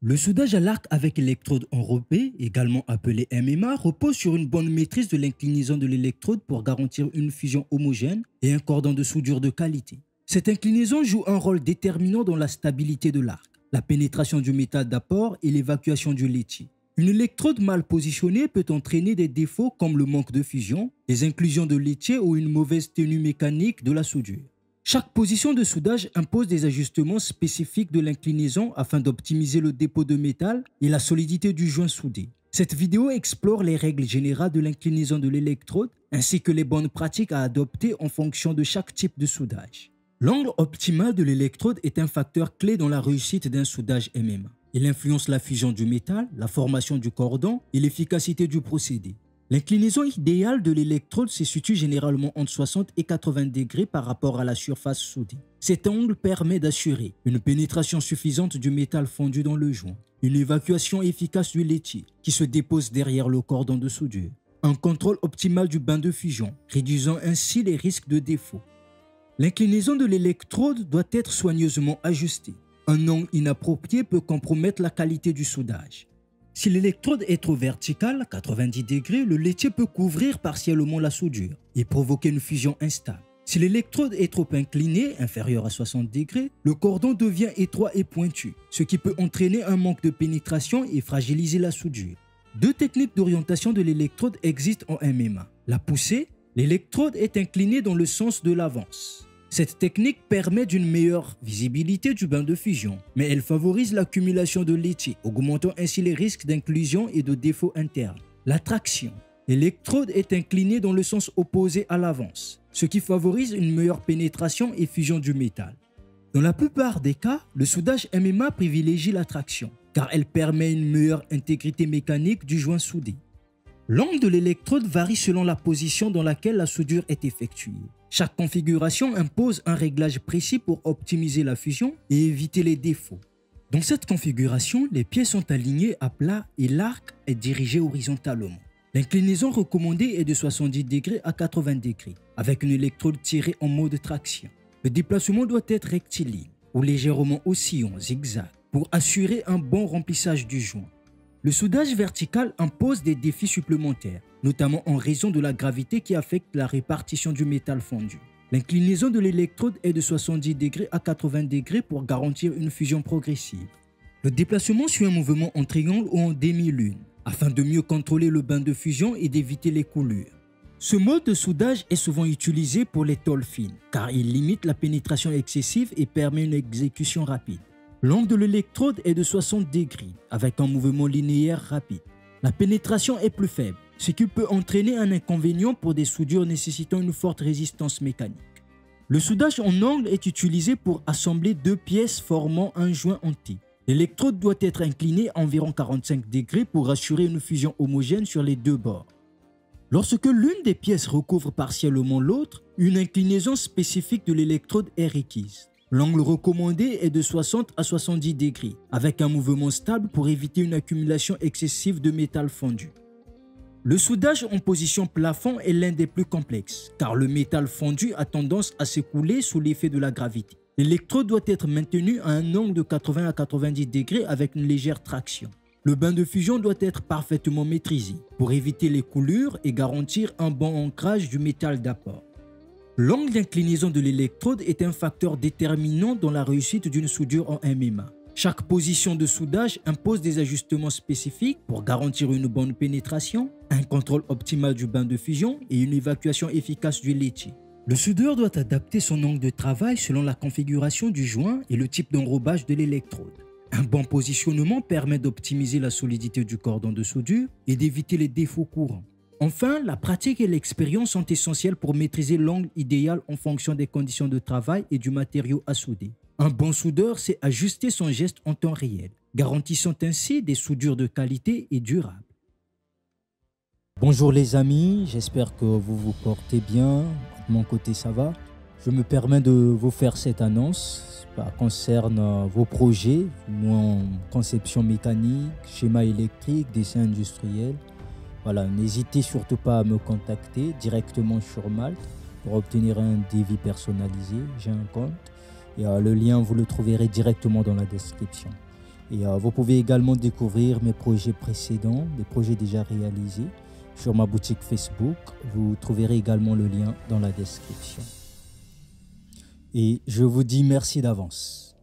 Le soudage à l'arc avec électrode enrobée, également appelé MMA, repose sur une bonne maîtrise de l'inclinaison de l'électrode pour garantir une fusion homogène et un cordon de soudure de qualité. Cette inclinaison joue un rôle déterminant dans la stabilité de l'arc, la pénétration du métal d'apport et l'évacuation du lithium. Une électrode mal positionnée peut entraîner des défauts comme le manque de fusion, des inclusions de lithium ou une mauvaise tenue mécanique de la soudure. Chaque position de soudage impose des ajustements spécifiques de l'inclinaison afin d'optimiser le dépôt de métal et la solidité du joint soudé. Cette vidéo explore les règles générales de l'inclinaison de l'électrode ainsi que les bonnes pratiques à adopter en fonction de chaque type de soudage. L'angle optimal de l'électrode est un facteur clé dans la réussite d'un soudage MMA. Il influence la fusion du métal, la formation du cordon et l'efficacité du procédé. L'inclinaison idéale de l'électrode se situe généralement entre 60 et 80 degrés par rapport à la surface soudée. Cet angle permet d'assurer une pénétration suffisante du métal fondu dans le joint, une évacuation efficace du lithium qui se dépose derrière le cordon de soudure, un contrôle optimal du bain de fusion, réduisant ainsi les risques de défaut. L'inclinaison de l'électrode doit être soigneusement ajustée. Un angle inapproprié peut compromettre la qualité du soudage. Si l'électrode est trop verticale, 90 degrés, le lithium peut couvrir partiellement la soudure et provoquer une fusion instable. Si l'électrode est trop inclinée, inférieure à 60 degrés, le cordon devient étroit et pointu, ce qui peut entraîner un manque de pénétration et fragiliser la soudure. Deux techniques d'orientation de l'électrode existent en MMA. La poussée, l'électrode est inclinée dans le sens de l'avance. Cette technique permet d'une meilleure visibilité du bain de fusion, mais elle favorise l'accumulation de lithium, augmentant ainsi les risques d'inclusion et de défauts internes. La traction. L'électrode est inclinée dans le sens opposé à l'avance, ce qui favorise une meilleure pénétration et fusion du métal. Dans la plupart des cas, le soudage MMA privilégie la traction, car elle permet une meilleure intégrité mécanique du joint soudé. L'angle de l'électrode varie selon la position dans laquelle la soudure est effectuée. Chaque configuration impose un réglage précis pour optimiser la fusion et éviter les défauts. Dans cette configuration, les pieds sont alignés à plat et l'arc est dirigé horizontalement. L'inclinaison recommandée est de 70 degrés à 80 degrés, avec une électrode tirée en mode traction. Le déplacement doit être rectiligne ou légèrement oscillant, zigzag, pour assurer un bon remplissage du joint. Le soudage vertical impose des défis supplémentaires, notamment en raison de la gravité qui affecte la répartition du métal fondu. L'inclinaison de l'électrode est de 70 degrés à 80 degrés pour garantir une fusion progressive. Le déplacement suit un mouvement en triangle ou en demi-lune, afin de mieux contrôler le bain de fusion et d'éviter les coulures. Ce mode de soudage est souvent utilisé pour les tôles fines, car il limite la pénétration excessive et permet une exécution rapide. L'angle de l'électrode est de 60 degrés, avec un mouvement linéaire rapide. La pénétration est plus faible, ce qui peut entraîner un inconvénient pour des soudures nécessitant une forte résistance mécanique. Le soudage en angle est utilisé pour assembler deux pièces formant un joint entier. L'électrode doit être inclinée à environ 45 degrés pour assurer une fusion homogène sur les deux bords. Lorsque l'une des pièces recouvre partiellement l'autre, une inclinaison spécifique de l'électrode est requise. L'angle recommandé est de 60 à 70 degrés, avec un mouvement stable pour éviter une accumulation excessive de métal fondu. Le soudage en position plafond est l'un des plus complexes, car le métal fondu a tendance à s'écouler sous l'effet de la gravité. L'électrode doit être maintenue à un angle de 80 à 90 degrés avec une légère traction. Le bain de fusion doit être parfaitement maîtrisé pour éviter les coulures et garantir un bon ancrage du métal d'apport. L'angle d'inclinaison de l'électrode est un facteur déterminant dans la réussite d'une soudure en MMA. Chaque position de soudage impose des ajustements spécifiques pour garantir une bonne pénétration, un contrôle optimal du bain de fusion et une évacuation efficace du lithium. Le soudeur doit adapter son angle de travail selon la configuration du joint et le type d'enrobage de l'électrode. Un bon positionnement permet d'optimiser la solidité du cordon de soudure et d'éviter les défauts courants. Enfin, la pratique et l'expérience sont essentielles pour maîtriser l'angle idéal en fonction des conditions de travail et du matériau à souder. Un bon soudeur sait ajuster son geste en temps réel, garantissant ainsi des soudures de qualité et durables. Bonjour les amis, j'espère que vous vous portez bien. De mon côté, ça va. Je me permets de vous faire cette annonce. Ça concerne vos projets, en conception mécanique, schéma électrique, dessin industriel. Voilà, n'hésitez surtout pas à me contacter directement sur Malte pour obtenir un devis personnalisé. J'ai un compte et le lien, vous le trouverez directement dans la description. Et vous pouvez également découvrir mes projets précédents, des projets déjà réalisés sur ma boutique Facebook. Vous trouverez également le lien dans la description. Et je vous dis merci d'avance.